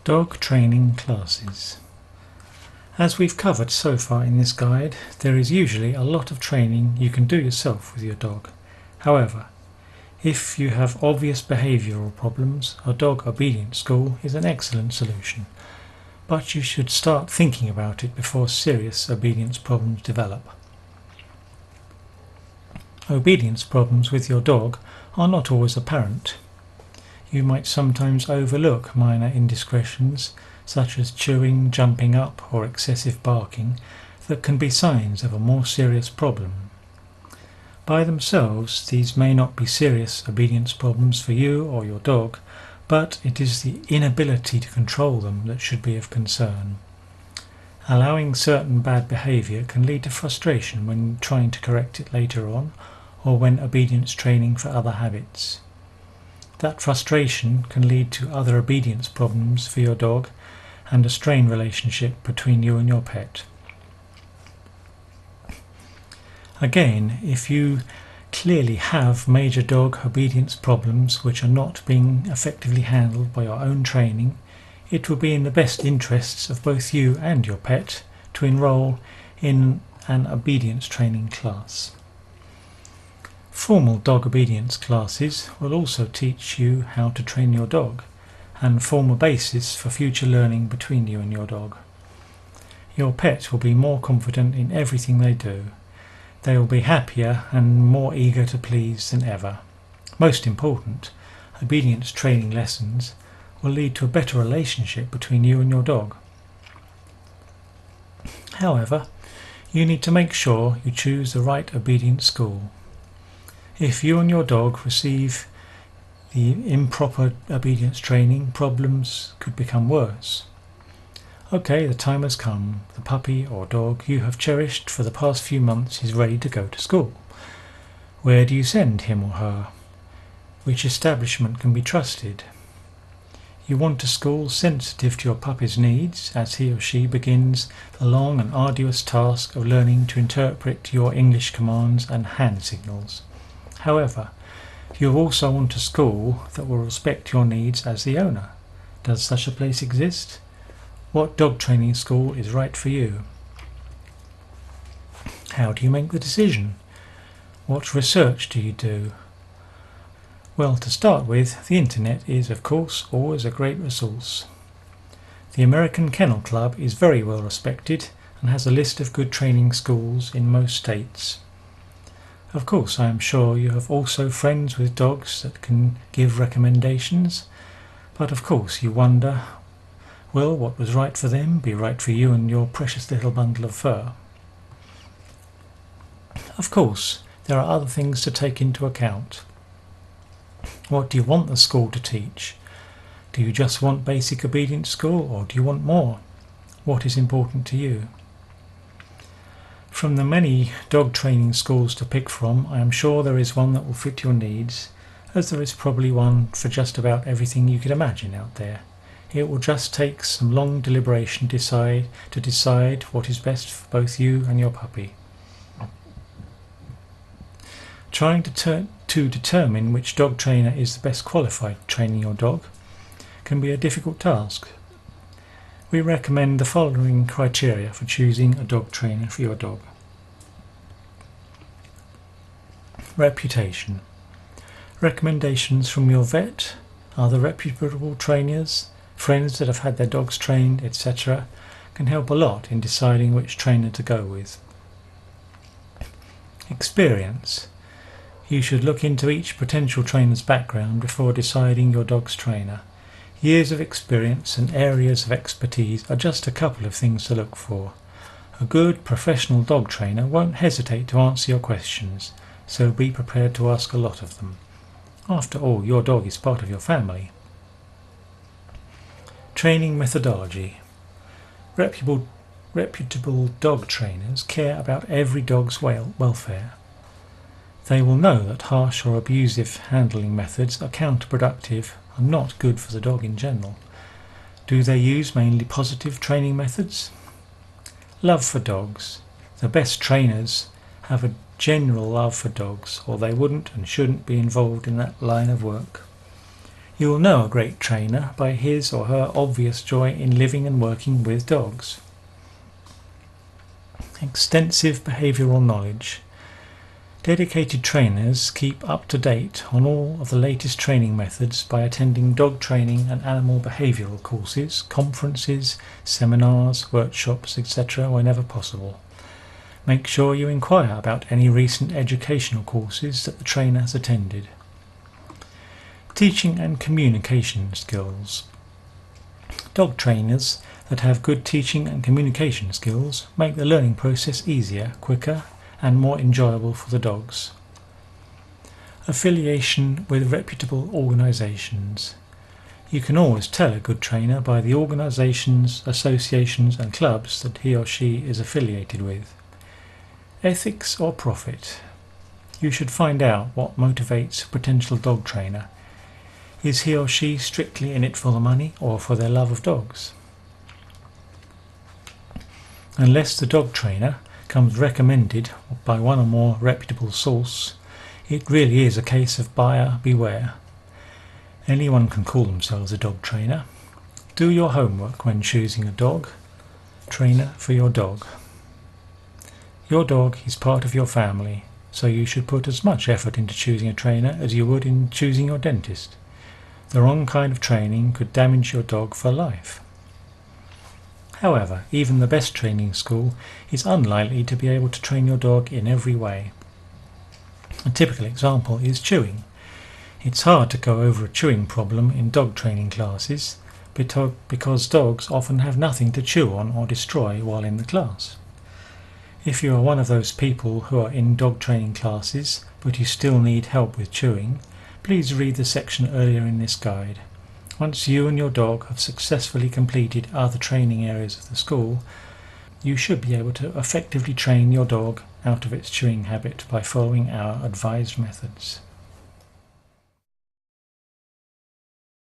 Dog training classes. As we've covered so far in this guide, there is usually a lot of training you can do yourself with your dog. However, if you have obvious behavioural problems, a dog obedience school is an excellent solution, but you should start thinking about it before serious obedience problems develop. Obedience problems with your dog are not always apparent. You might sometimes overlook minor indiscretions such as chewing, jumping up or excessive barking that can be signs of a more serious problem. By themselves, these may not be serious obedience problems for you or your dog, but it is the inability to control them that should be of concern. Allowing certain bad behaviour can lead to frustration when trying to correct it later on, or when obedience training for other habits. That frustration can lead to other obedience problems for your dog and a strained relationship between you and your pet. Again, if you clearly have major dog obedience problems which are not being effectively handled by your own training, it will be in the best interests of both you and your pet to enroll in an obedience training class. Formal dog obedience classes will also teach you how to train your dog and form a basis for future learning between you and your dog. Your pet will be more confident in everything they do. They will be happier and more eager to please than ever. Most important, obedience training lessons will lead to a better relationship between you and your dog. However, you need to make sure you choose the right obedience school. If you and your dog receive the improper obedience training, problems could become worse. Okay, the time has come. The puppy or dog you have cherished for the past few months is ready to go to school. Where do you send him or her? Which establishment can be trusted? You want a school sensitive to your puppy's needs as he or she begins the long and arduous task of learning to interpret your English commands and hand signals. However, you also want a school that will respect your needs as the owner. Does such a place exist? What dog training school is right for you? How do you make the decision? What research do you do? Well, to start with, the internet is, of course, always a great resource. The American Kennel Club is very well respected and has a list of good training schools in most states. Of course, I am sure you have also friends with dogs that can give recommendations, but of course you wonder, will what was right for them be right for you and your precious little bundle of fur? Of course, there are other things to take into account. What do you want the school to teach? Do you just want basic obedience school, or do you want more? What is important to you? From the many dog training schools to pick from, I am sure there is one that will fit your needs, as there is probably one for just about everything you could imagine out there. It will just take some long deliberation to decide what is best for both you and your puppy. Trying to determine which dog trainer is the best qualified training your dog can be a difficult task. We recommend the following criteria for choosing a dog trainer for your dog. Reputation. Recommendations from your vet, other reputable trainers, friends that have had their dogs trained, etc. can help a lot in deciding which trainer to go with. Experience. You should look into each potential trainer's background before deciding your dog's trainer. Years of experience and areas of expertise are just a couple of things to look for. A good professional dog trainer won't hesitate to answer your questions, so be prepared to ask a lot of them. After all, your dog is part of your family. Training methodology. Reputable dog trainers care about every dog's welfare. They will know that harsh or abusive handling methods are counterproductive and not good for the dog in general. Do they use mainly positive training methods? Love for dogs. The best trainers have a general love for dogs, or they wouldn't and shouldn't be involved in that line of work. You will know a great trainer by his or her obvious joy in living and working with dogs. Extensive behavioural knowledge. Dedicated trainers keep up to date on all of the latest training methods by attending dog training and animal behavioural courses, conferences, seminars, workshops, etc. whenever possible. Make sure you inquire about any recent educational courses that the trainer has attended. Teaching and communication skills. Dog trainers that have good teaching and communication skills make the learning process easier, quicker, and more enjoyable for the dogs. Affiliation with reputable organisations. You can always tell a good trainer by the organisations, associations and clubs that he or she is affiliated with. Ethics or profit. You should find out what motivates a potential dog trainer. Is he or she strictly in it for the money or for their love of dogs? Unless the dog trainer comes recommended by one or more reputable source, it really is a case of buyer beware. Anyone can call themselves a dog trainer. Do your homework when choosing a dog trainer for your dog. Your dog is part of your family, so you should put as much effort into choosing a trainer as you would in choosing your dentist. The wrong kind of training could damage your dog for life. However, even the best training school is unlikely to be able to train your dog in every way. A typical example is chewing. It's hard to go over a chewing problem in dog training classes because dogs often have nothing to chew on or destroy while in the class. If you are one of those people who are in dog training classes but you still need help with chewing, please read the section earlier in this guide. Once you and your dog have successfully completed other training areas of the school, you should be able to effectively train your dog out of its chewing habit by following our advised methods.